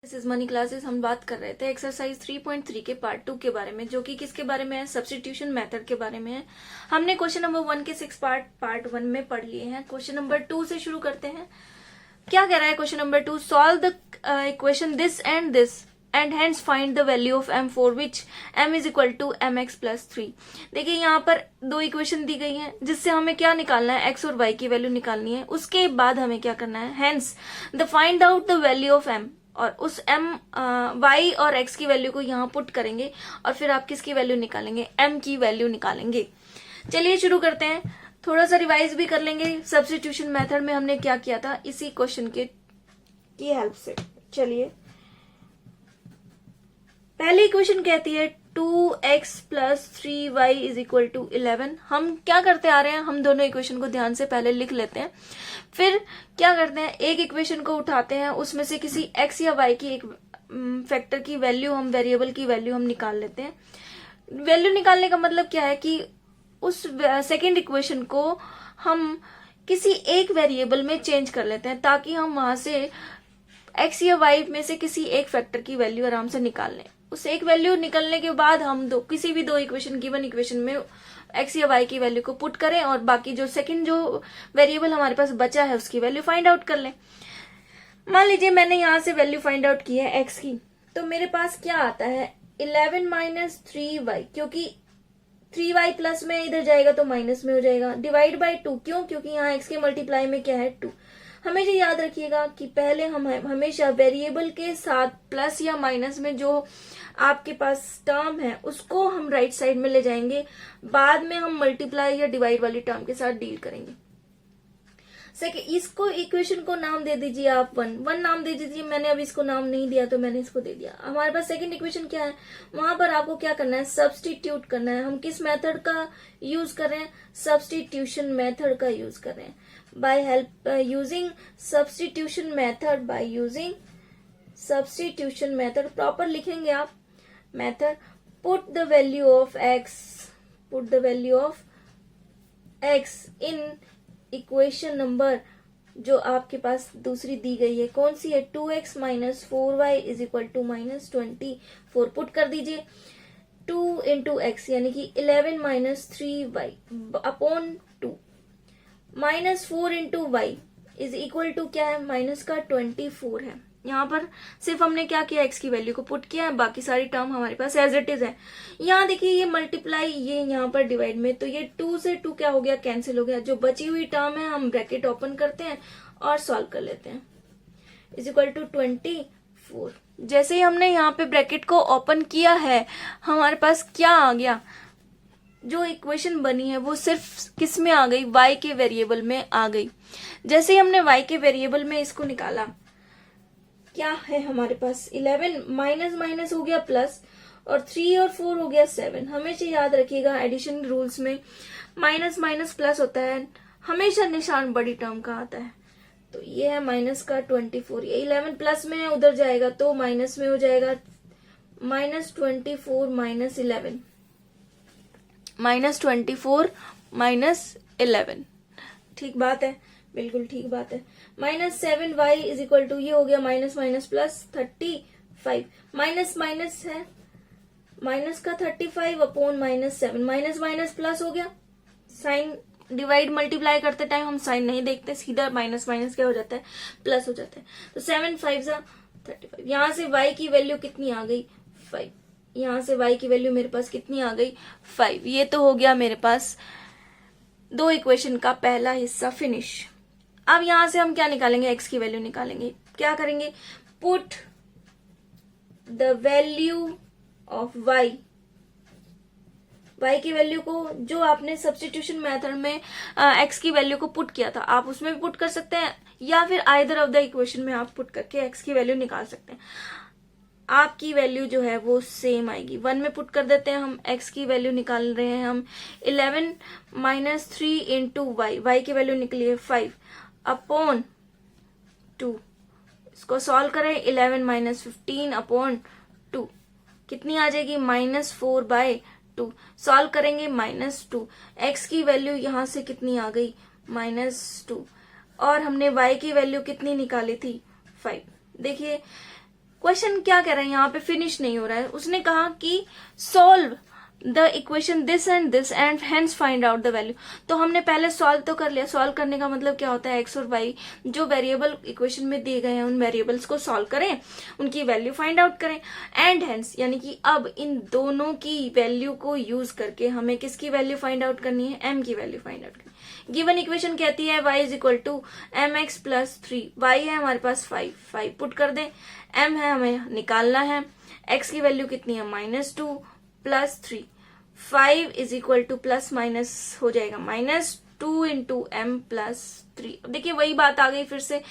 This is money classes. हम बात कर रहे थे एक्सरसाइज 3.3 के पार्ट 2 के बारे में, जो कि किसके बारे में है, सब्स्टिट्यूशन मेथड के बारे में है। हमने क्वेश्चन नंबर 1 के 6 पार्ट 1 में पढ़ लिए हैं। क्वेश्चन नंबर 2 से शुरू करते हैं। क्या कह रहा है question number 2? Solve the equation this and hence find the value of m for which m is equal to mx+3। देखिए यहाँ पर दो इक्वेशन दी गई हैं, जिससे हमें क्या निकालना है, x और y की वैल्यू निकालनी है। उसके बाद हमें क्या करना है, hence the find out the value of m, और उस y और x की वैल्यू को यहाँ पुट करेंगे और फिर आप किसकी वैल्यू निकालेंगे, m की वैल्यू निकालेंगे। चलिए शुरू करते हैं। थोड़ा सा रिवाइज भी कर लेंगे सब्स्टिट्यूशन मेथड में हमने क्या किया था इसी क्वेश्चन की हेल्प से। चलिए, पहली इक्वेशन कहती है 2x + 3y is equal to 11। हम क्या करते आ रहे हैं, हम दोनों इक्वेशन को ध्यान से पहले लिख लेते हैं, फिर क्या करते हैं, एक इक्वेशन को उठाते हैं, उसमें से किसी x या y की एक फैक्टर की वैल्यू, हम वेरिएबल की वैल्यू हम निकाल लेते हैं। वैल्यू निकालने का मतलब क्या है कि उस सेकेंड इक्वेशन को हम किसी एक वेरिएबल में चेंज कर लेते हैं, ताकि हम वहां से x या y में से किसी एक फैक्टर की वैल्यू आराम से निकाल लें। उस एक वैल्यू निकलने के बाद हम किसी भी दो इक्वेशन, गिवन इक्वेशन में x या y की वैल्यू को पुट करें और बाकी जो सेकंड जो वेरिएबल हमारे पास बचा है उसकी वैल्यू फाइंड आउट कर लें। मान लीजिए मैंने यहां से वैल्यू फाइंड आउट की है x की, तो मेरे पास क्या आता है 11 - 3y, क्योंकि 3y प्लस में इधर जाएगा तो माइनस में हो जाएगा, डिवाइड बाई 2। क्यों? क्योंकि यहाँ x के मल्टीप्लाई में क्या है 2। हमेशा याद रखिएगा कि पहले हम हमेशा वेरिएबल के साथ प्लस या माइनस में जो आपके पास टर्म है उसको हम राइट साइड में ले जाएंगे, बाद में हम मल्टीप्लाई या डिवाइड वाली टर्म के साथ डील करेंगे। इसको इक्वेशन को नाम दे दीजिए आप 1 नाम दे दीजिए। मैंने अब इसको नाम नहीं दिया तो मैंने इसको दे दिया। हमारे पास सेकंड इक्वेशन क्या है, वहां पर आपको क्या करना है, सब्स्टिट्यूट करना है। हम किस मेथड का यूज कर रहे हैं, सब्स्टिट्यूशन मेथड का यूज कर रहे हैं। By help using substitution method proper लिखेंगे आप method. Put the value of x in equation number जो आपके पास दूसरी दी गई है, कौन सी है, 2x - 4y is equal to -24। Put कर दीजिए 2 × x यानी कि 11 - 3y upon 2 -4 × y is equal to क्या है, माइनस का 24 है। यहाँ पर सिर्फ हमने क्या किया, x की वैल्यू को पुट किया है, बाकी सारी टर्म हमारे पास एज इट इज है। यहाँ देखिए ये मल्टीप्लाई, ये यहाँ पर डिवाइड में, तो ये 2 से 2 क्या हो गया, कैंसिल हो गया। जो बची हुई टर्म है हम ब्रैकेट ओपन करते हैं और सॉल्व कर लेते हैं, इज इक्वल टू 24। जैसे ही हमने यहाँ पे ब्रैकेट को ओपन किया है, हमारे पास क्या आ गया, जो इक्वेशन बनी है वो सिर्फ किस में आ गई, y के वेरिएबल में आ गई। जैसे ही हमने y के वेरिएबल में इसको निकाला, क्या है हमारे पास 11 माइनस हो गया प्लस, और 3 और 4 हो गया 7। हमेशा याद रखिएगा एडिशन रूल्स में माइनस प्लस होता है, हमेशा निशान बड़ी टर्म का आता है। तो ये है माइनस का 24, ये 11 प्लस में है, उधर जाएगा तो माइनस में हो जाएगा, -24 - 11। ठीक बात है, बिल्कुल ठीक बात है। -7y इज इक्वल टू, ये हो गया माइनस प्लस 35, माइनस है, माइनस का 35 अपॉन -7, माइनस प्लस हो गया। साइन डिवाइड मल्टीप्लाई करते टाइम हम साइन नहीं देखते, सीधा माइनस क्या हो जाता है, प्लस हो जाता है। तो 7 5 35। यहाँ से y की वैल्यू कितनी आ गई, 5। यहाँ से y की वैल्यू मेरे पास कितनी आ गई, 5। ये तो हो गया मेरे पास दो इक्वेशन का पहला हिस्सा फिनिश। अब यहां से हम क्या निकालेंगे, x की वैल्यू निकालेंगे। क्या करेंगे, put the value of y की वैल्यू को, जो आपने सब्स्टिट्यूशन मेथड में x की वैल्यू को पुट किया था, आप उसमें भी पुट कर सकते हैं, या फिर आइदर ऑफ द इक्वेशन में आप पुट करके x की वैल्यू निकाल सकते हैं। आपकी वैल्यू जो है वो सेम आएगी। 1 में पुट कर देते हैं हम, x की वैल्यू निकाल रहे हैं हम 11 - 3 × y की वैल्यू निकली है 5 अपॉन 2। इसको सॉल्व करें, 11 - 15 अपॉन 2 कितनी आ जाएगी, -4/2। सॉल्व करेंगे -2। x की वैल्यू यहां से कितनी आ गई, -2, और हमने y की वैल्यू कितनी निकाली थी, 5। देखिए क्वेश्चन क्या कह रहा है यहाँ पे, फिनिश नहीं हो रहा है। उसने कहा कि solve the equation this and hence find out the value. तो हमने पहले सॉल्व तो कर लिया। सॉल्व करने का मतलब क्या होता है, एक्स और वाई जो वेरिएबल इक्वेशन में दिए गए हैं उन वेरिएबल्स को सॉल्व करें, उनकी वैल्यू फाइंड आउट करें। एंड हेंस यानी कि अब इन दोनों की वैल्यू को यूज करके हमें किसकी वैल्यू फाइंड आउट करनी है, एम की वैल्यू फाइंड आउट करनी है। गिवन इक्वेशन कहती है y is equal to M X plus 3। y है हमारे पास 5 पुट कर दें, m है हमें निकालना है, x की वैल्यू कितनी है -2 plus 3। 5 is equal two plus minus हो जाएगा -2 इंटू एम प्लस 3। अब देखिए वही बात आ गई फिर से,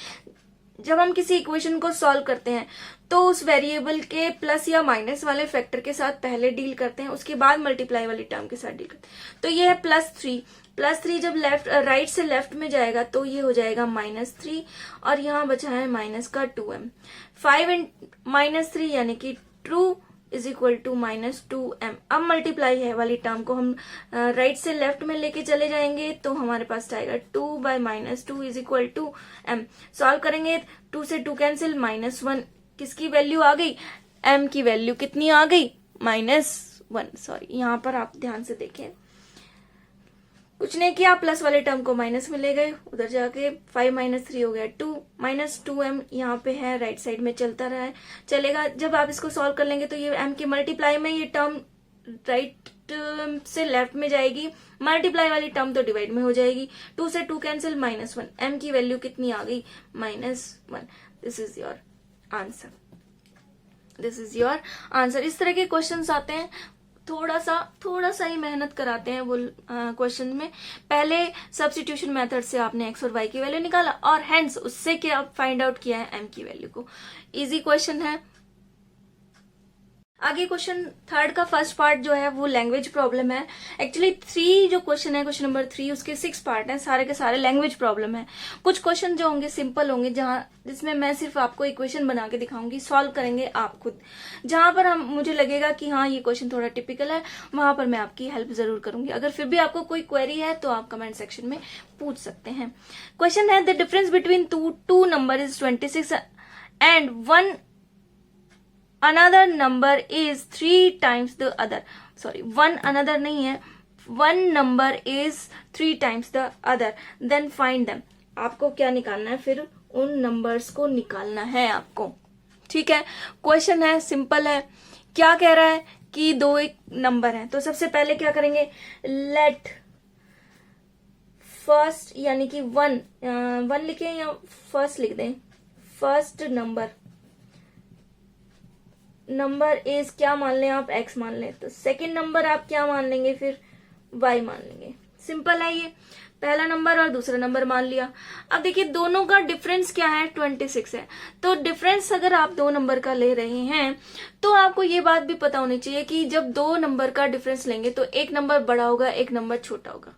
जब हम किसी इक्वेशन को सॉल्व करते हैं तो उस वेरिएबल के प्लस या माइनस वाले फैक्टर के साथ पहले डील करते हैं, उसके बाद मल्टीप्लाई वाली टर्म के साथ डील करते हैं। तो ये है +3 जब राइट से लेफ्ट में जाएगा तो ये हो जाएगा -3 और यहाँ बचा है माइनस का 2m। 5 -3 यानी कि true is equal to -2m। अब मल्टीप्लाई है वाली टर्म को हम राइट से लेफ्ट में लेके चले जाएंगे तो हमारे पास आएगा 2 by -2 is equal to m। Solve करेंगे 2 से 2 कैंसिल, -1 किसकी वैल्यू आ गई, m की वैल्यू कितनी आ गई, -1। सॉरी यहाँ पर आप ध्यान से देखें, कुछ नहीं किया, प्लस वाले टर्म को माइनस में ले गए, उधर जाके 5 - 3 हो गया 2, -2m यहाँ पे है, राइट साइड में चलता रहा है, चलेगा। जब आप इसको सॉल्व कर लेंगे तो ये m की मल्टीप्लाई में ये टर्म राइट से लेफ्ट में जाएगी, मल्टीप्लाई वाली टर्म तो डिवाइड में हो जाएगी। 2 से 2 कैंसिल, -1, m की वैल्यू कितनी आ गई, -1। This is your answer, this is your answer. इस तरह के क्वेश्चंस आते हैं, थोड़ा सा ही मेहनत कराते हैं वो क्वेश्चन में। पहले सब्स्टिट्यूशन मेथड से आपने एक्स और वाई की वैल्यू निकाला और हेंस उससे क्या फाइंड आउट किया है, एम की वैल्यू को। इजी क्वेश्चन है। आगे क्वेश्चन थर्ड का फर्स्ट पार्ट जो है वो लैंग्वेज प्रॉब्लम है। एक्चुअली 3 जो क्वेश्चन है, क्वेश्चन नंबर 3, उसके 6 पार्ट हैं, सारे के सारे लैंग्वेज प्रॉब्लम है। कुछ क्वेश्चन जो होंगे सिंपल होंगे, जिसमें मैं सिर्फ आपको इक्वेशन बना के दिखाऊंगी, सॉल्व करेंगे आप खुद। जहां पर मुझे लगेगा कि हाँ ये क्वेश्चन थोड़ा टिपिकल है, वहां पर मैं आपकी हेल्प जरूर करूंगी। अगर फिर भी आपको कोई क्वेरी है तो आप कमेंट सेक्शन में पूछ सकते हैं। क्वेश्चन है, the difference between two number is 26 and one another number is 3 times the other। sorry, one another नहीं है, one number is 3 times the other, then find them। आपको क्या निकालना है, फिर उन नंबर्स को निकालना है आपको। ठीक है, क्वेश्चन है, सिंपल है। क्या कह रहा है कि 2 एक नंबर है, तो सबसे पहले क्या करेंगे, लेट फर्स्ट यानी कि 1 लिखें या फर्स्ट लिख दें, फर्स्ट नंबर इज क्या मान लें आप, x मान लें, तो सेकंड नंबर आप क्या मान लेंगे, फिर y मान लेंगे। सिंपल है ये, पहला नंबर और दूसरा नंबर मान लिया। अब देखिए दोनों का डिफरेंस क्या है, 26 है। तो डिफरेंस अगर आप 2 नंबर का ले रहे हैं तो आपको ये बात भी पता होनी चाहिए कि जब 2 नंबर का डिफरेंस लेंगे तो एक नंबर बड़ा होगा, एक नंबर छोटा होगा।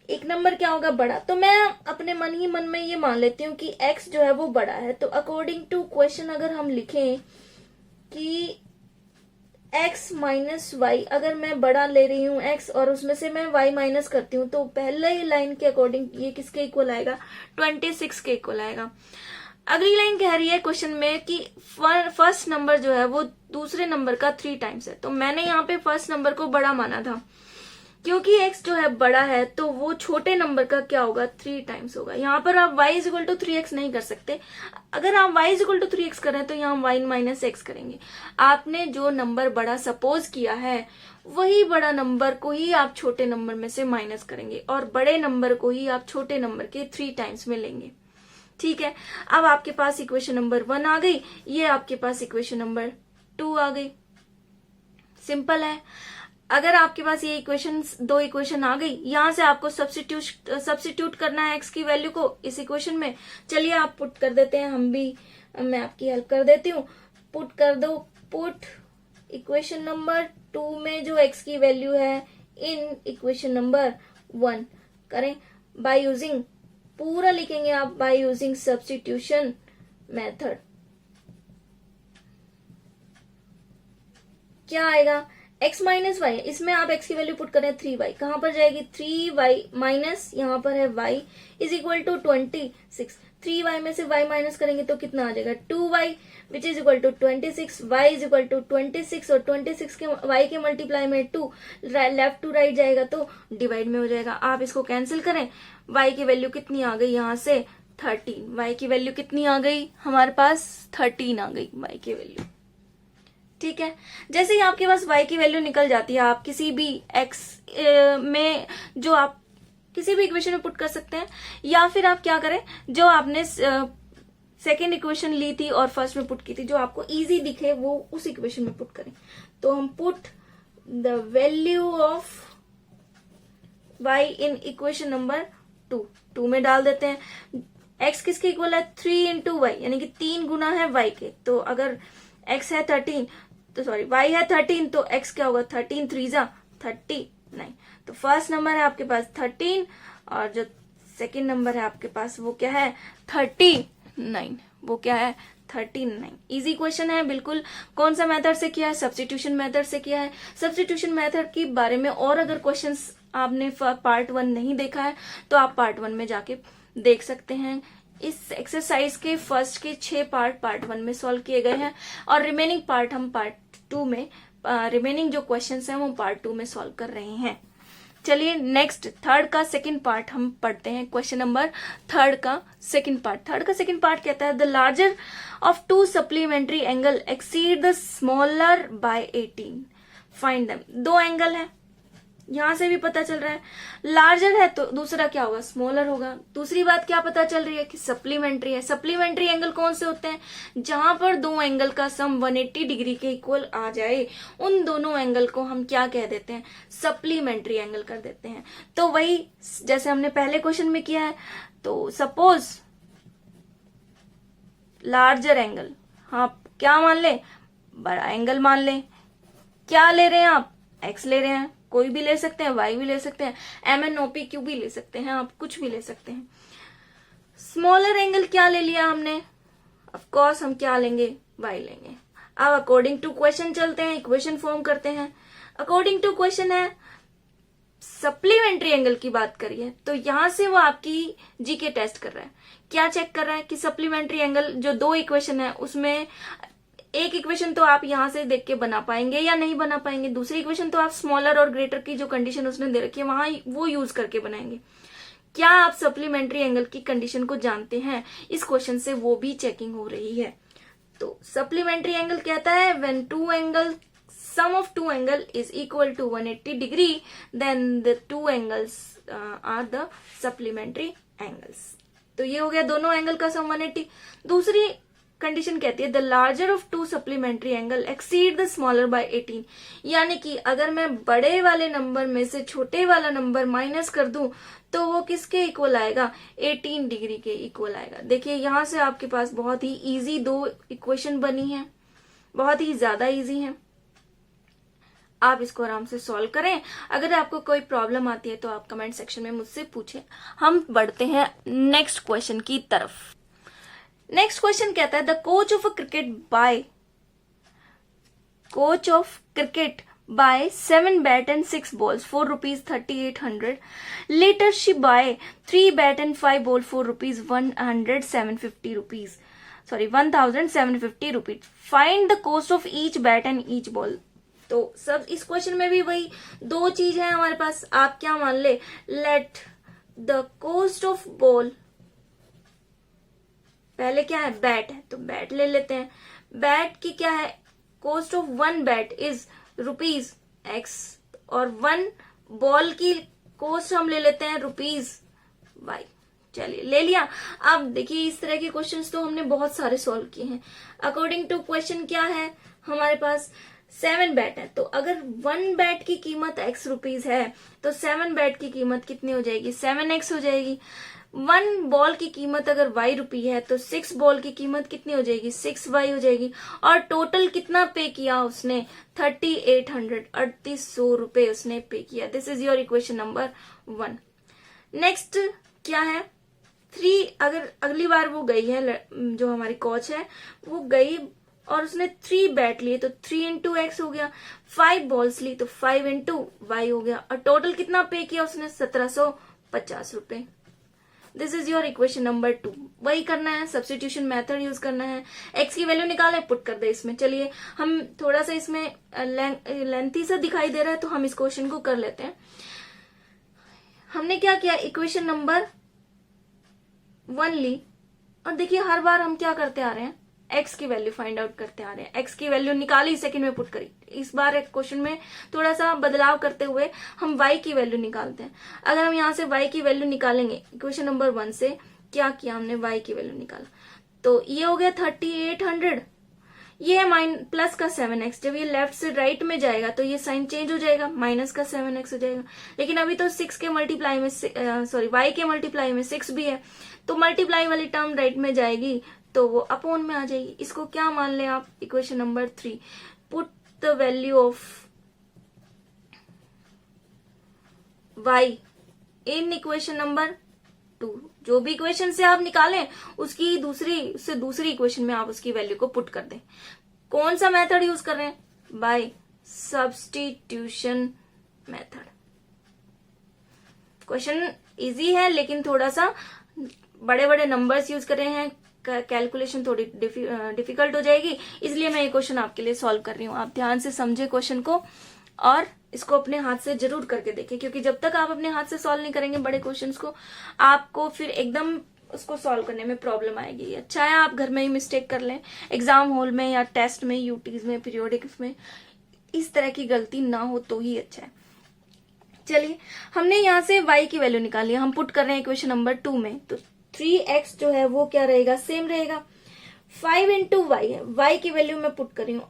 एक नंबर क्या होगा, बड़ा। तो मैं अपने मन ही मन में ये मान लेती हूँ कि x जो है वो बड़ा है। तो अकॉर्डिंग टू क्वेश्चन अगर हम लिखें कि x माइनस वाई, अगर मैं बड़ा ले रही हूँ x और उसमें से मैं y माइनस करती हूँ तो पहले ही लाइन के अकॉर्डिंग ये किसके इक्वल आएगा, 26 के इक्वल आएगा। अगली लाइन कह रही है क्वेश्चन में कि फर्स्ट नंबर जो है वो दूसरे नंबर का 3 टाइम्स है। तो मैंने यहाँ पे फर्स्ट नंबर को बड़ा माना था, क्योंकि x जो है बड़ा है तो वो छोटे नंबर का क्या होगा, 3 टाइम्स होगा। यहाँ पर आप y is equal to 3x नहीं कर सकते। अगर आप y is equal to 3x करें तो यहाँ y माइनस x करेंगे। आपने जो नंबर बड़ा सपोज किया है वही बड़ा नंबर को ही आप छोटे नंबर में से माइनस करेंगे और बड़े नंबर को ही आप छोटे नंबर के 3 टाइम्स में लेंगे। ठीक है, अब आपके पास इक्वेशन नंबर 1 आ गई, ये आपके पास इक्वेशन नंबर 2 आ गई। सिंपल है। अगर आपके पास ये दो इक्वेशन आ गई, यहां से आपको सब्स्टिट्यूट करना है x की वैल्यू को इस इक्वेशन में। चलिए आप पुट कर देते हैं, मैं आपकी हेल्प कर देती हूँ। पुट कर दो, पुट इक्वेशन नंबर 2 में जो x की वैल्यू है इन इक्वेशन नंबर 1 करें बाय यूजिंग, पूरा लिखेंगे आप बाय यूजिंग सब्स्टिट्यूशन मेथड। क्या आएगा, x माइनस वाई, इसमें आप x की वैल्यू पुट करें 3y, कहां पर जाएगी 3y माइनस यहाँ पर है y is equal to 26। 3y में से y माइनस करेंगे तो कितना आ जाएगा 2y which is equal to 26, y is equal to 26 और 26 के y के मल्टीप्लाई में 2 लेफ्ट टू राइट जाएगा तो डिवाइड में हो जाएगा। आप इसको कैंसिल करें, y की वैल्यू कितनी आ गई यहाँ से 13, y की वैल्यू कितनी आ गई हमारे पास 13 आ गई y की वैल्यू। ठीक है, जैसे ही आपके पास y की वैल्यू निकल जाती है आप किसी भी x में जो आप किसी भी इक्वेशन में पुट कर सकते हैं, या फिर आप क्या करें जो आपने सेकेंड इक्वेशन ली थी और फर्स्ट में पुट की थी जो आपको इजी दिखे वो उस इक्वेशन में पुट करें। तो हम put the value of y in equation number 2 में डाल देते हैं। x किसके इक्वल है 3 इंटू वाई, यानी कि 3 गुना है y के। तो अगर x है 13 तो सॉरी y है 13 तो x क्या होगा 13 3 जा 39। तो फर्स्ट नंबर है आपके पास 13 और जो सेकंड नंबर है आपके पास वो क्या है 39, वो क्या है 39। इजी क्वेश्चन है बिल्कुल। कौन सा मेथड से किया है, सब्स्टिट्यूशन मेथड से किया है। सब्स्टिट्यूशन मेथड के बारे में और अगर क्वेश्चंस आपने पार्ट 1 नहीं देखा है तो आप पार्ट 1 में जाके देख सकते हैं। इस एक्सरसाइज के फर्स्ट के 6 पार्ट 1 में सॉल्व किए गए हैं और रिमेनिंग पार्ट हम पार्ट 2 में रिमेनिंग जो क्वेश्चंस हैं वो पार्ट 2 में सॉल्व कर रहे हैं। चलिए नेक्स्ट थर्ड का सेकंड पार्ट हम पढ़ते हैं। क्वेश्चन नंबर थर्ड का सेकंड पार्ट कहता है the larger of 2 supplementary angle exceed the smaller by 18, find them. 2 angle है, यहां से भी पता चल रहा है लार्जर है तो दूसरा क्या होगा स्मॉलर होगा। दूसरी बात क्या पता चल रही है कि सप्लीमेंट्री है। सप्लीमेंट्री एंगल कौन से होते हैं, जहां पर 2 एंगल का सम 180 डिग्री के इक्वल आ जाए उन दोनों एंगल को हम क्या कह देते हैं सप्लीमेंट्री एंगल कर देते हैं। तो वही जैसे हमने पहले क्वेश्चन में किया है। तो सपोज लार्जर एंगल, हाँ क्या मान ले बड़ा एंगल मान ले। क्या ले रहे हैं आप एक्स ले रहे हैं, कोई भी ले सकते हैं, वाई भी ले सकते हैं, MNOP क्यू भी ले सकते हैं, आप कुछ भी ले सकते हैं। स्मॉलर एंगल क्या ले लिया हमने, ऑफ कोर्स हम क्या लेंगे वाई लेंगे। अब अकॉर्डिंग टू क्वेश्चन चलते हैं, इक्वेशन फॉर्म करते हैं। अकॉर्डिंग टू क्वेश्चन है सप्लीमेंट्री एंगल की बात करिए तो यहां से वो आपकी जीके टेस्ट कर रहा है। क्या चेक कर रहा है कि सप्लीमेंट्री एंगल जो 2 इक्वेशन है उसमें एक इक्वेशन तो आप यहां से देख के बना पाएंगे या नहीं बना पाएंगे, दूसरी इक्वेशन तो आप स्मॉलर और ग्रेटर की जो कंडीशन उसने दे रखी है वहां वो यूज करके बनाएंगे। क्या आप सप्लीमेंट्री एंगल की कंडीशन को जानते हैं, इस क्वेश्चन से वो भी चेकिंग हो रही है। तो सप्लीमेंट्री एंगल कहता है when 2 angle sum of 2 angle is equal to 180 degree then the 2 angles are the supplementary angles। तो ये हो गया दोनों एंगल का सम 180। दूसरी कंडीशन कहती है the larger of 2 supplementary angle exceed the smaller by 18, यानी कि अगर मैं बड़े वाले नंबर में से छोटे वाला नंबर माइनस कर दूं तो वो किसके इक्वल आएगा 18 डिग्री के इक्वल आएगा। देखिए यहां से आपके पास बहुत ही इजी 2 इक्वेशन बनी है, बहुत ही ज्यादा इजी है। आप इसको आराम से सॉल्व करें। अगर आपको कोई प्रॉब्लम आती है तो आप कमेंट सेक्शन में मुझसे पूछें। हम बढ़ते हैं नेक्स्ट क्वेश्चन की तरफ। नेक्स्ट क्वेश्चन कहता है the coach of cricket bye 7 bat and 6 balls for rupees 3800. Later she buy 3 bat and 5 ball for rupees 1750 rupees. Find the cost of each bat and each ball. तो सब इस question में भी वही 2 चीज है हमारे पास। आप क्या मान ले let the cost of ball, पहले क्या है बैट है तो बैट ले लेते हैं। बैट की क्या है cost of 1 bat is rupees X और 1 बॉल की कोस्ट हम ले लेते हैं रुपीज Y। चलिए ले लिया। अब देखिए इस तरह के क्वेश्चंस तो हमने बहुत सारे सॉल्व किए हैं। अकॉर्डिंग टू क्वेश्चन क्या है हमारे पास 7 बैट है तो अगर 1 बैट की कीमत X रुपीज है तो 7 बैट की कीमत कितनी हो जाएगी 7X हो जाएगी। 1 बॉल की कीमत अगर Y रुपी है तो 6 बॉल की कीमत कितनी हो जाएगी 6Y हो जाएगी। और टोटल कितना पे किया उसने 3800 3800 रुपए उसने पे किया। This is your equation number 1। Next क्या है 3, अगर अगली बार वो गई है जो हमारी कोच है वो गई और उसने 3 बैट लिए तो 3 इंटू एक्स हो गया। 5 बॉल्स ली तो 5 इंटू वाई हो गया। और टोटल कितना पे किया उसने 1750 रुपए। This is your equation number 2। वही करना है, सब्स्टिट्यूशन मेथड यूज करना है। एक्स की वैल्यू निकाले, पुट कर दे इसमें। चलिए हम थोड़ा सा इसमें लेंथी सा दिखाई दे रहा है तो हम इस क्वेश्चन को कर लेते हैं। हमने क्या किया, इक्वेशन नंबर 1 ली, और देखिए हर बार हम क्या करते आ रहे हैं, एक्स की वैल्यू फाइंड आउट करते आ रहे हैं। एक्स की वैल्यू निकाली, सेकंड में पुट करी। इस बार एक क्वेश्चन में थोड़ा सा बदलाव करते हुए हम वाई की वैल्यू निकालते हैं। अगर हम यहाँ से वाई की वैल्यू निकालेंगे, क्वेश्चन नंबर 1 से क्या किया हमने, वाई की वैल्यू निकाला, तो ये हो गया 3800। ये है प्लस का 7x। जब ये लेफ्ट से राइट में जाएगा तो ये साइन चेंज हो जाएगा, माइनस का 7x हो जाएगा। लेकिन अभी तो 6 के मल्टीप्लाई में y के मल्टीप्लाई में 6 भी है, तो मल्टीप्लाई वाली टर्म राइट में जाएगी तो वो अपॉन में आ जाएगी। इसको क्या मान लें आप, equation number 3। Put the value of y in equation number 2। जो भी इक्वेशन से आप निकालें उसकी दूसरी इक्वेशन में आप उसकी वैल्यू को पुट कर दें। कौन सा मेथड यूज कर रहे हैं, by substitution method. Question easy है लेकिन थोड़ा सा बड़े बड़े नंबर्स यूज कर रहे हैं, कैलकुलेशन थोड़ी डिफिकल्ट हो जाएगी, इसलिए मैं ये क्वेश्चन आपके लिए सॉल्व कर रही हूँ। आप ध्यान से समझे क्वेश्चन को और इसको अपने हाथ से जरूर करके देखें, क्योंकि जब तक आप अपने हाथ से सॉल्व नहीं करेंगे बड़े क्वेश्चंस को, आपको फिर एकदम उसको सॉल्व करने में प्रॉब्लम आएगी। अच्छा है आप घर में ही मिस्टेक कर लें, एग्जाम हॉल में या टेस्ट में, यूटीज में, पीरियोडिक्स में इस तरह की गलती ना हो तो ही अच्छा है। चलिए हमने यहाँ से y की वैल्यू निकाली, हम पुट कर रहे हैं इक्वेशन नंबर 2 में, तो 3x जो है वो क्या रहेगा, सेम रहेगा। 5 इंटू वाई है, y की वैल्यू मैं पुट कर रही हूँ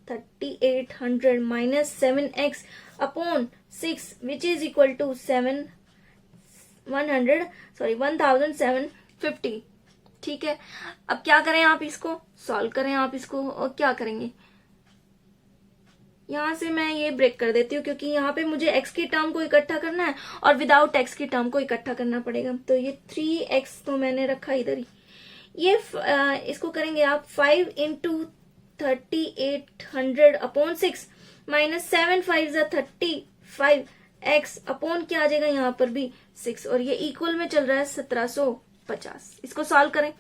3800 minus 7x upon 6 which is equal to 1750। ठीक है, अब क्या करें आप, इसको सॉल्व करें आप इसको, और क्या करेंगे, यहां से मैं ये ब्रेक कर देती हूँ क्योंकि यहाँ पे मुझे x की टर्म को इकट्ठा करना है और विदाउट x की टर्म को इकट्ठा करना पड़ेगा। तो ये 3x तो मैंने रखा इधर ही, ये इसको करेंगे आप 5 into 3800 upon 6 minus 7 5 35x upon क्या आ जाएगा यहाँ पर भी 6, और ये इक्वल में चल रहा है 1750। इसको सॉल्व करें,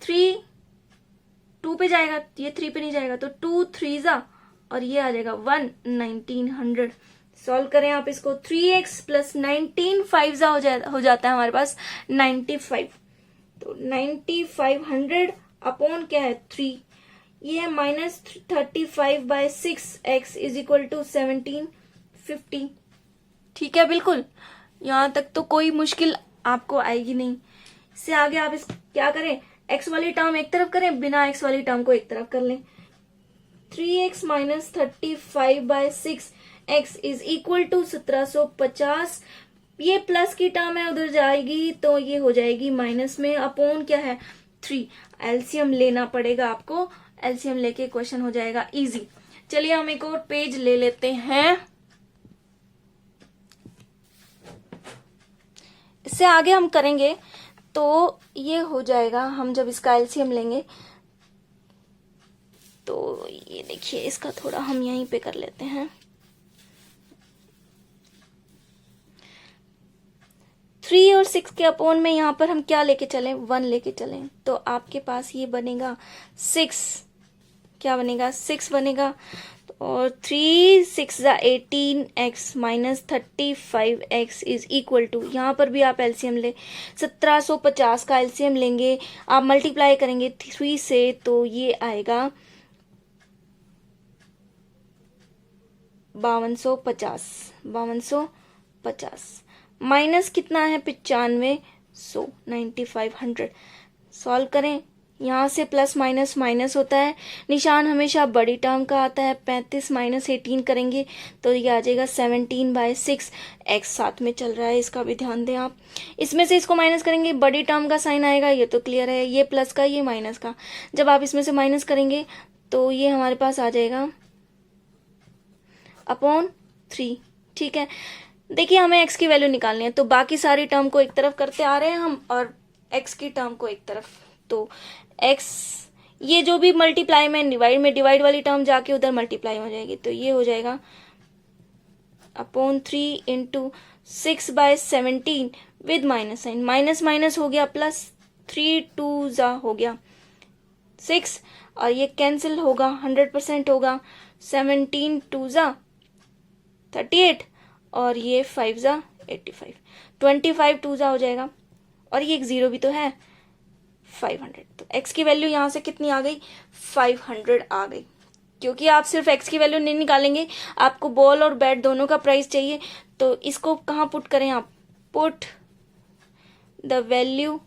3 2 पे जाएगा, ये 3 पे नहीं जाएगा, तो 2 3 जा और ये आ जाएगा 1900। सॉल्व करें आप इसको, 3x प्लस 19 5 जा हो जाता है हमारे पास 95। तो 9500 अपॉन क्या है 3, ये है minus 35/6x is equal to 1750। ठीक है, बिल्कुल यहां तक तो कोई मुश्किल आपको आएगी नहीं। इससे आगे आप इस क्या करें, x वाली टर्म एक तरफ करें, बिना x वाली टर्म को एक तरफ कर लें। 3x minus 35/6x is equal to 1750। ये प्लस की टर्म है, उधर जाएगी तो ये हो जाएगी माइनस में, अपॉन क्या है 3। एलसीएम लेना पड़ेगा आपको, एलसीएम लेके क्वेश्चन हो जाएगा इजी। चलिए हम एक और पेज ले लेते हैं, इससे आगे हम करेंगे तो ये हो जाएगा, हम जब इसका एलसीएम लेंगे तो ये देखिए, इसका थोड़ा हम यहीं पे कर लेते हैं। 3 और 6 के अपॉन में यहाँ पर हम क्या लेके चलें, 1 लेके चलें, तो आपके पास ये बनेगा 6, क्या बनेगा 6 बनेगा, और 3 6 18x minus 35x is equal to, यहाँ पर भी आप एलसीएम ले 1750 का एलसीएम लेंगे, आप मल्टीप्लाई करेंगे 3 से तो ये आएगा 5250 माइनस कितना है 9500 9500। सॉल्व करें, यहाँ से प्लस माइनस माइनस होता है, निशान हमेशा बड़ी टर्म का आता है। 35 माइनस 18 करेंगे तो ये आ जाएगा 17/6। x साथ में चल रहा है, इसका भी ध्यान दें आप। इसमें से इसको माइनस करेंगे, बड़ी टर्म का साइन आएगा, ये तो क्लियर है, ये प्लस का ये माइनस का। जब आप इसमें से माइनस करेंगे तो ये हमारे पास आ जाएगा अपॉन 3। ठीक है, देखिए हमें x की वैल्यू निकालनी है, तो बाकी सारी टर्म को एक तरफ करते आ रहे हैं हम और x की टर्म को एक तरफ। तो x ये जो भी मल्टीप्लाई में डिवाइड वाली टर्म जाके उधर मल्टीप्लाई हो जाएगी, तो ये हो जाएगा upon 3 into 6/17 with minus sign, minus minus हो गया प्लस, 3 2 जा हो गया 6 और ये कैंसिल होगा, 100% होगा, 17 2 जा 38 और ये 5 जा 85, 25 2 जा हो जाएगा और ये एक जीरो भी तो है 500। तो x की वैल्यू यहां से कितनी आ गई, 500 आ गई। क्योंकि आप सिर्फ x की वैल्यू नहीं निकालेंगे, आपको बॉल और बैट दोनों का प्राइस चाहिए, तो इसको कहाँ पुट करें आप, put the value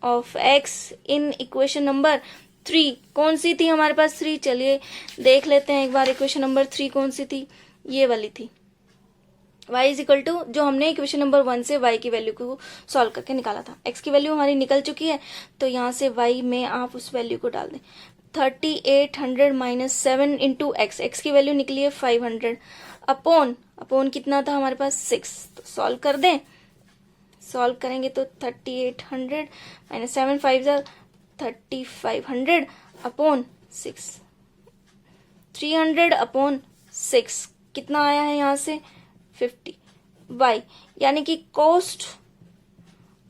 of x in equation number 3। कौन सी थी हमारे पास 3, चलिए देख लेते हैं एक बार इक्वेशन नंबर 3 कौन सी थी, ये वाली थी, y इज इक्वल टू, जो हमने इक्वेशन नंबर 1 से y की वैल्यू को सॉल्व करके निकाला था। x की वैल्यू हमारी निकल चुकी है, तो यहाँ से y में आप उस वैल्यू को डाल दें, 3800 माइनस 7 इंटू x की वैल्यू निकली है 500 अपॉन कितना था हमारे पास 6। तो सॉल्व कर दें, सॉल्व करेंगे तो 3800 माइनस 7 5 3500 अपॉन 6, 300 अपॉन 6 कितना आया है यहाँ से 50 y, यानी कि कॉस्ट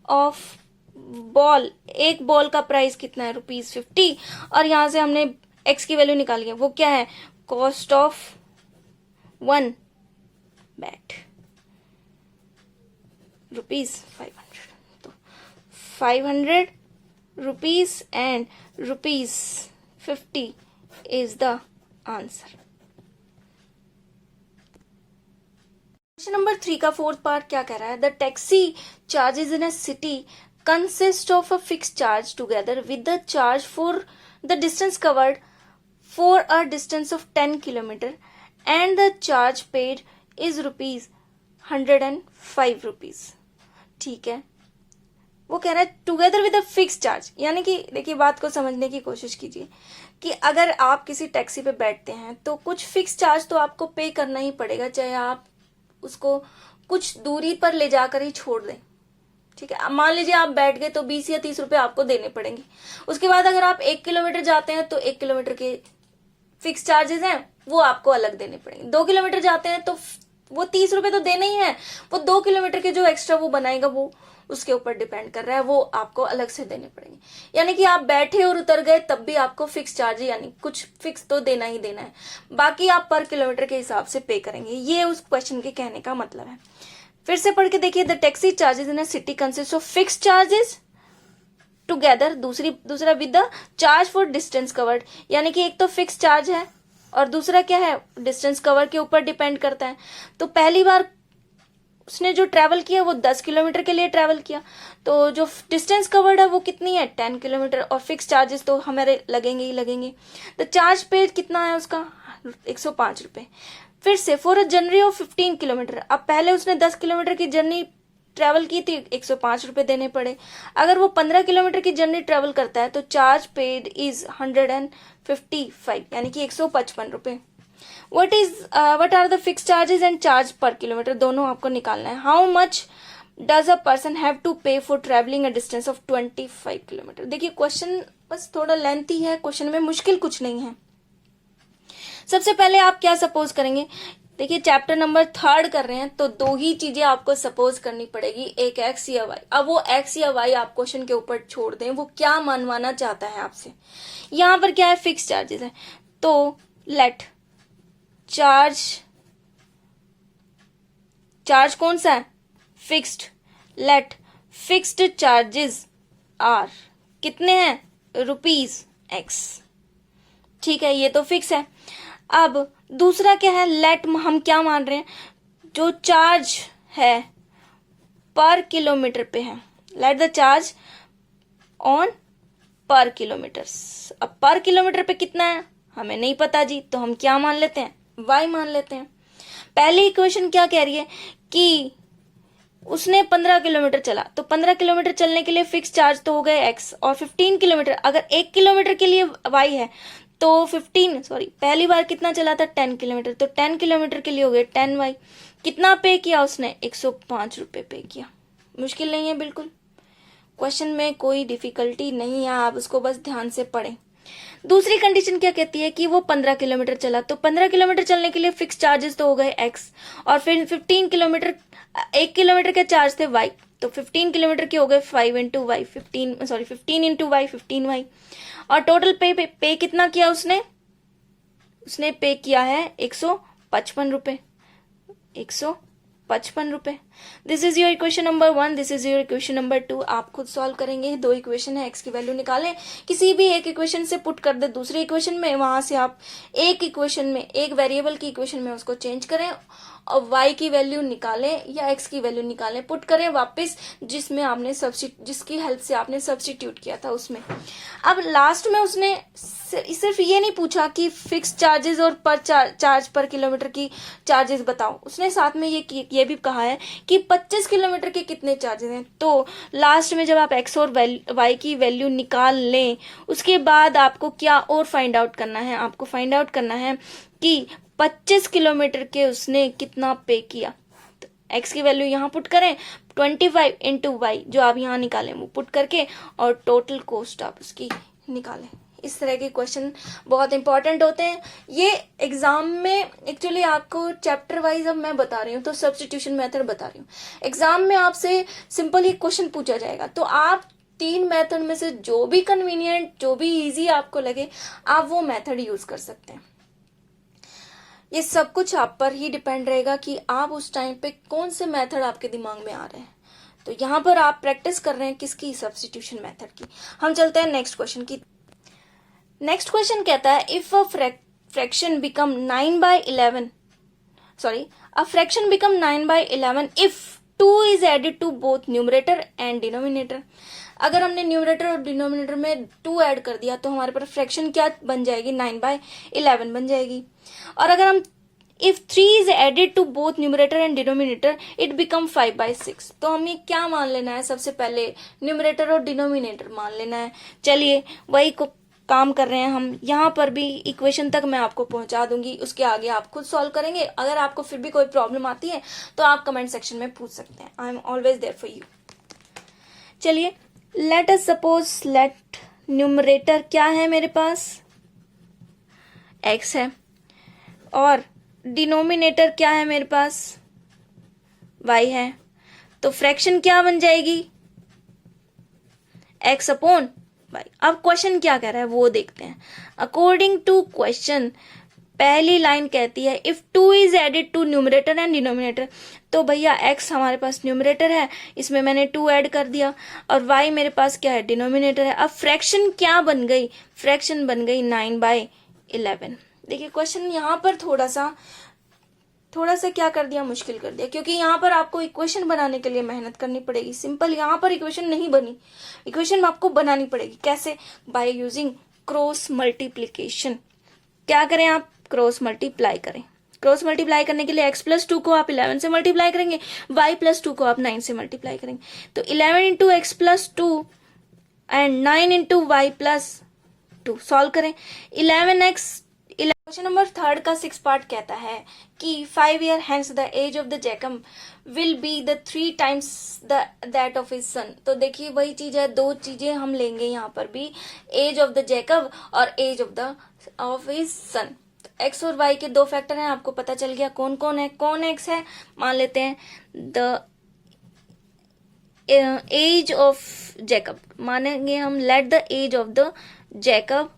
ऑफ बॉल, एक बॉल का प्राइस कितना है ₹50 और यहां से हमने x की वैल्यू निकाली है, वो क्या है कॉस्ट ऑफ 1 बैट ₹500। तो 500 rupees and ₹50 is the answer. Question number 3 का फोर्थ पार्ट क्या कह रहा है, the taxi charges in a city consist of a fixed charge together with the charge for the distance covered for a distance of 10 km and the charge paid is ₹105। ठीक है, वो कह रहा है together with a fix charge, यानी कि देखिए बात को समझने की कोशिश कीजिए कि अगर आप किसी टैक्सी पे बैठते हैं तो कुछ फिक्स चार्ज तो आपको पे करना ही पड़ेगा, चाहे आप उसको कुछ दूरी पर ले जाकर ही छोड़ दें। ठीक है, मान लीजिए आप बैठ गए तो 20 या 30 रुपए आपको देने पड़ेंगे। उसके बाद अगर आप 1 किलोमीटर जाते हैं तो 1 किलोमीटर के फिक्स चार्जेस हैं, वो आपको अलग देने पड़ेंगे। 2 किलोमीटर जाते हैं तो वो 30 रुपए तो देने ही है, वो 2 किलोमीटर के जो एक्स्ट्रा वो बनाएगा वो उसके ऊपर डिपेंड कर रहा है, वो आपको अलग से देने पड़ेंगे। यानी कि आप बैठे और उतर गए तब भी आपको फिक्स चार्ज यानी कुछ फिक्स तो देना ही देना है, बाकी आप पर किलोमीटर के हिसाब से पे करेंगे। ये उस क्वेश्चन के कहने का मतलब है। फिर से पढ़ के देखिए, the taxi charges in a city consist of fix charges together, दूसरा with the charge for distance covered, यानी कि एक तो फिक्स चार्ज है और दूसरा क्या है डिस्टेंस कवर के ऊपर डिपेंड करता है। तो पहली बार उसने जो ट्रैवल किया वो 10 किलोमीटर के लिए ट्रैवल किया, तो जो डिस्टेंस कवर्ड है वो कितनी है 10 किलोमीटर, और फिक्स चार्जेस तो हमारे लगेंगे ही लगेंगे। द चार्ज पे कितना है उसका 105 रुपए। फिर से for a journey of 15 kilometre, अब पहले उसने 10 किलोमीटर की जर्नी ट्रैवल की थी, 105 रुपए देने पड़े। अगर वो 15 किलोमीटर की जर्नी ट्रैवल करता है तो चार्ज पेड इज 155, यानी कि 155 रुपए। What are the fix charges and charge per kilometre, दोनों आपको निकालना है। How much does a person have to pay for travelling a distance of 25 kilometre. देखिए क्वेश्चन बस थोड़ा लेंथी है, क्वेश्चन में मुश्किल कुछ नहीं है। सबसे पहले आप क्या सपोज करेंगे, देखिए चैप्टर नंबर 3 कर रहे हैं तो 2 ही चीजें आपको सपोज करनी पड़ेगी, एक एक्स या वाई। अब वो एक्स या वाई आप क्वेश्चन के ऊपर छोड़ दें, वो क्या मनवाना चाहता है आपसे। यहां पर क्या है फिक्स चार्जेस है, तो लेट चार्ज कौन सा है fixed, let fixed charges are कितने हैं ₹X। ठीक है, ये तो फिक्स है। अब दूसरा क्या है, लेट हम क्या मान रहे हैं, जो चार्ज है पर किलोमीटर पे है, लेट द चार्ज ऑन पर किलोमीटर। अब पर किलोमीटर पे कितना है हमें नहीं पता जी, तो हम क्या मान लेते हैं y मान लेते हैं। पहली इक्वेशन क्या कह रही है कि उसने 15 किलोमीटर चला, तो 15 किलोमीटर चलने के लिए फिक्स चार्ज तो हो गए x, और 15 किलोमीटर अगर 1 किलोमीटर के लिए y है तो पहली बार कितना चला था 10 किलोमीटर, तो 10 किलोमीटर के लिए हो गए 10y। कितना पे किया उसने 105 रुपए पे किया। मुश्किल नहीं है बिल्कुल, क्वेश्चन में कोई डिफिकल्टी नहीं है, आप उसको बस ध्यान से पढ़ें। दूसरी कंडीशन क्या कहती है कि वो 15 किलोमीटर चला, तो 15 किलोमीटर चलने के लिए फिक्स चार्जेस तो हो गए x, और फिर 15 किलोमीटर 1 किलोमीटर के चार्ज थे y, तो 15 किलोमीटर के हो गए 5 into Y 15 into Y 15y। और टोटल पे कितना किया उसने पे किया है 155 रुपए, 155 रुपए। This is your equation number 1, this is your equation number 2। आप खुद सॉल्व करेंगे, दो इक्वेशन है, एक्स की वैल्यू निकालें, किसी भी एक इक्वेशन से पुट कर दे दूसरी इक्वेशन में, वहां से आप एक इक्वेशन में, एक वेरिएबल की इक्वेशन में उसको चेंज करें और y की वैल्यू निकालें या x की वैल्यू निकालें, पुट करें वापस जिसमें आपने जिसकी हेल्प से आपने सब्स्टिट्यूट किया था उसमें। अब लास्ट में उसने सिर्फ ये नहीं पूछा कि फिक्स चार्जेस और पर चार्ज पर किलोमीटर की चार्जेस बताओ, उसने साथ में ये भी कहा है कि 25 किलोमीटर के कितने चार्जेस हैं। तो लास्ट में जब आप x और y की वैल्यू निकाल लें उसके बाद आपको क्या और फाइंड आउट करना है, आपको फाइंड आउट करना है कि 25 किलोमीटर के उसने कितना पे किया। तो x की वैल्यू यहाँ पुट करें, 25 इंटू वाई जो आप यहाँ निकालें वो पुट करके, और टोटल कॉस्ट आप उसकी निकालें। इस तरह के क्वेश्चन बहुत इंपॉर्टेंट होते हैं। ये एग्जाम में एक्चुअली आपको चैप्टर वाइज अब मैं बता रही हूँ, तो सब्स्टिट्यूशन मेथड बता रही हूँ। एग्जाम में आपसे सिंपल ही क्वेश्चन पूछा जाएगा, तो आप 3 मेथड में से जो भी कन्वीनियंट, जो भी इजी आपको लगे, आप वो मेथड यूज कर सकते हैं। ये सब कुछ आप पर ही डिपेंड रहेगा कि आप उस टाइम पे कौन से मेथड आपके दिमाग में आ रहे हैं। तो यहाँ पर आप प्रैक्टिस कर रहे हैं किसकी, सब्स्टिट्यूशन मेथड की। हम चलते हैं नेक्स्ट क्वेश्चन की। नेक्स्ट क्वेश्चन कहता है if a fraction become 9/11 a fraction become 9/11 if 2 is added to both numerator and denominator। अगर हमने न्यूमरेटर और डिनोमिनेटर में 2 ऐड कर दिया तो हमारे पास फ्रैक्शन क्या बन जाएगी, 9/11 बन जाएगी। और अगर हम if 3 is added to both numerator and denominator it become 5/6। तो हमें क्या मान लेना है, सबसे पहले न्यूमरेटर और डिनोमिनेटर मान लेना है। चलिए वही को काम कर रहे हैं हम। यहाँ पर भी इक्वेशन तक मैं आपको पहुंचा दूंगी, उसके आगे आप खुद सॉल्व करेंगे। अगर आपको फिर भी कोई प्रॉब्लम आती है तो आप कमेंट सेक्शन में पूछ सकते हैं, I am always there for you. चलिए let us suppose let numerator क्या है मेरे पास, x है, और डिनोमिनेटर क्या है मेरे पास, y है। तो फ्रैक्शन क्या बन जाएगी, x अपॉन y। अब क्वेश्चन क्या कह रहा है वो देखते हैं। अकॉर्डिंग टू क्वेश्चन पहली लाइन कहती है if 2 is added to numerator and denominator. तो भैया x हमारे पास न्यूमरेटर है, इसमें मैंने 2 ऐड कर दिया, और y मेरे पास क्या है, डिनोमिनेटर है। अब फ्रैक्शन क्या बन गई, फ्रैक्शन बन गई 9/11। देखिए क्वेश्चन यहाँ पर थोड़ा सा क्या कर दिया, मुश्किल कर दिया, क्योंकि यहाँ पर आपको इक्वेशन बनाने के लिए मेहनत करनी पड़ेगी। सिंपल यहाँ पर इक्वेशन नहीं बनी, इक्वेशन आपको बनानी पड़ेगी। कैसे, बाय यूजिंग क्रॉस मल्टीप्लीकेशन। क्या करें आप, क्रॉस मल्टीप्लाई करें। क्रॉस मल्टीप्लाई करने के लिए x+2 को आप 11 से मल्टीप्लाई करेंगे, y+2 को आप 9 से मल्टीप्लाई करेंगे। तो 11 into x+2 and 9 into y+2 solve करें। 11x। क्वेश्चन नंबर 3 का 6 पार्ट कहता है कि 5 year hence the age of the Jacob will be the 3 times that of his son। तो देखिए वही चीज है, दो चीजें हम लेंगे यहाँ पर भी, एज ऑफ द जैकब और age of his son. X और वाई के 2 फैक्टर हैं, आपको पता चल गया कौन कौन है। कौन एक्स है, मान लेते हैं द एज ऑफ जैकब, मानेंगे हम, let the age of the Jacob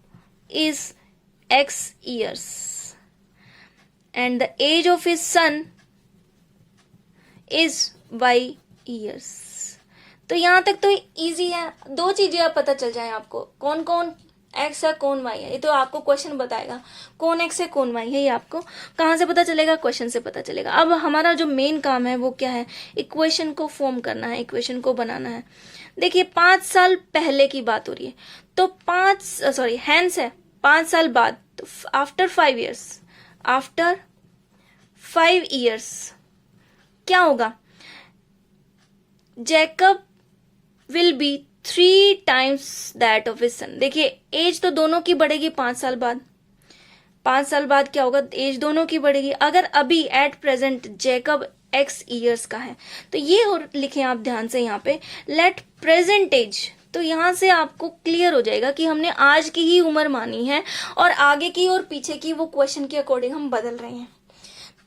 is x years and the age of his son is y years। तो यहां तक तो इजी है, दो चीजें आप पता चल जाए आपको, कौन कौन x है कौन y है। ये तो आपको क्वेश्चन बताएगा कौन x है कौन y है। ये आपको कहां से पता चलेगा, क्वेश्चन से पता चलेगा। अब हमारा जो मेन काम है वो क्या है, इक्वेशन को फॉर्म करना है, इक्वेशन को बनाना है। देखिए 5 साल पहले की बात हो रही है, तो हैंस है 5 साल बाद, तो आफ्टर 5 years, आफ्टर 5 years क्या होगा, Jacob will be 3 times that of his सन। देखिए एज तो दोनों की बढ़ेगी 5 साल बाद, 5 साल बाद क्या होगा, एज दोनों की बढ़ेगी। अगर अभी at present Jacob x years का है, तो ये और लिखें आप ध्यान से यहाँ पे, लेट प्रेजेंट एज। तो यहां से आपको क्लियर हो जाएगा कि हमने आज की ही उम्र मानी है और आगे की और पीछे की वो क्वेश्चन के अकॉर्डिंग हम बदल रहे हैं।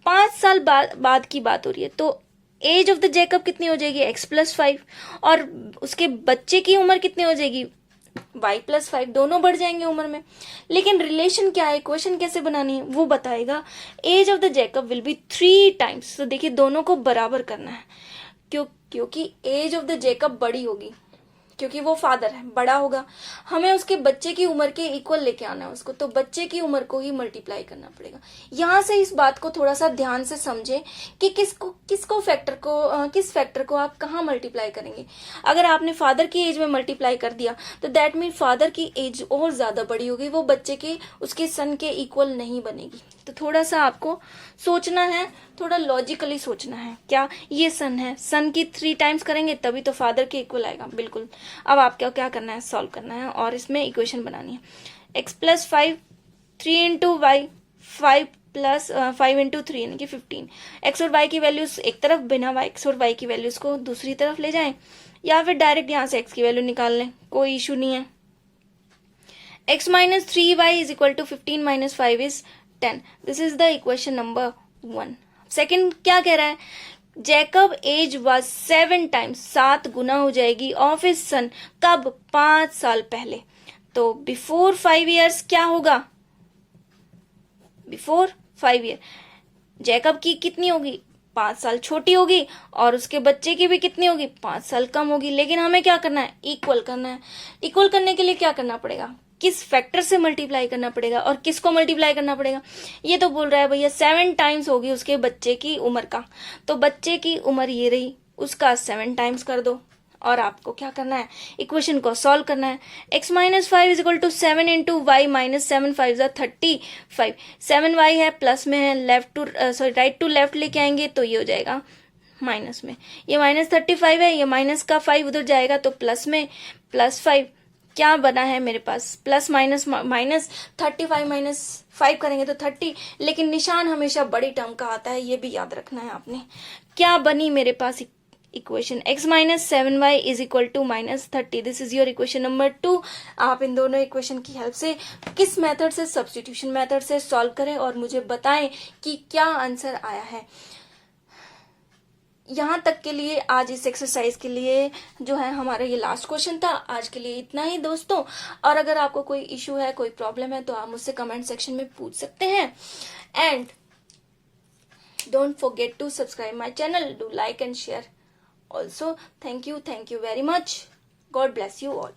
5 साल बाद की बात हो रही है, तो एज ऑफ द जैकब कितनी हो जाएगी, x+5, और उसके बच्चे की उम्र कितनी हो जाएगी, y+5, दोनों बढ़ जाएंगे उम्र में। लेकिन रिलेशन क्या है, इक्वेशन कैसे बनानी है वो बताएगा। Age of the Jacob will be 3 times, तो देखिए दोनों को बराबर करना है, क्योंकि एज ऑफ द जैकब बड़ी होगी, क्योंकि वो फादर है, बड़ा होगा, हमें उसके बच्चे की उम्र के इक्वल लेके आना है उसको, तो बच्चे की उम्र को ही मल्टीप्लाई करना पड़ेगा। यहां से इस बात को थोड़ा सा ध्यान से समझे कि किस फैक्टर को आप कहाँ मल्टीप्लाई करेंगे। अगर आपने फादर की एज में मल्टीप्लाई कर दिया तो दैट मीन फादर की एज और ज्यादा बड़ी होगी, वो बच्चे के उसके सन के इक्वल नहीं बनेगी। तो थोड़ा सा आपको सोचना है, थोड़ा लॉजिकली सोचना है। क्या ये सन है, सन की 3 टाइम्स करेंगे तभी तो फादर के इक्वल आएगा, बिल्कुल। अब आपको क्या करना है, सॉल्व करना है और इसमें इक्वेशन बनानी है। x+5, 3 इंटू वाई, 5 इंटू 3 यानी कि 15। एक्स और वाई की वैल्यूज एक तरफ, बिना एक्स और वाई की वैल्यूज को दूसरी तरफ ले जाएं, या फिर डायरेक्ट यहां से एक्स की वैल्यू निकाल लें, कोई इशू नहीं है। x minus 3y is equal to 15 minus 5 is 10. This is the equation number 1. Second क्या कह रहा है, जैकब एज वॉज 7 टाइम्स, 7 गुना हो जाएगी ऑफ हिज सन, कब, 5 साल पहले। तो बिफोर 5 ईयर्स क्या होगा, बिफोर 5 ईयर जैकब की कितनी होगी, 5 साल छोटी होगी, और उसके बच्चे की भी कितनी होगी, 5 साल कम होगी। लेकिन हमें क्या करना है, इक्वल करना है। इक्वल करने के लिए क्या करना पड़ेगा, किस फैक्टर से मल्टीप्लाई करना पड़ेगा और किसको मल्टीप्लाई करना पड़ेगा। ये तो बोल रहा है भैया 7 टाइम्स होगी उसके बच्चे की उम्र का, तो बच्चे की उम्र ये रही, उसका 7 टाइम्स कर दो, और आपको क्या करना है, इक्वेशन को सॉल्व करना है। x minus 5 is equal to 7 into Y minus 7 5 35। 7y है, प्लस में है, left to right to left लेके आएंगे तो ये हो जाएगा माइनस में, ये -35 है, ये माइनस का 5 उधर जाएगा तो प्लस में, +5 क्या बना है मेरे पास, प्लस माइनस माइनस 35 माइनस 5 करेंगे तो 30, लेकिन निशान हमेशा बड़ी टर्म का आता है, ये भी याद रखना है आपने। क्या बनी मेरे पास equation, x minus 7y is equal to -30। This is your equation number 2। आप इन दोनों इक्वेशन की हेल्प से किस मेथड से, सब्स्टिट्यूशन मेथड से सॉल्व करें और मुझे बताएं कि क्या आंसर आया है। यहाँ तक के लिए आज इस एक्सरसाइज के लिए जो है हमारा ये लास्ट क्वेश्चन था। आज के लिए इतना ही दोस्तों, और अगर आपको कोई इशू है, कोई प्रॉब्लम है तो आप मुझसे कमेंट सेक्शन में पूछ सकते हैं। And don't forget to subscribe my channel, do like and share also. Thank you very much, God bless you all.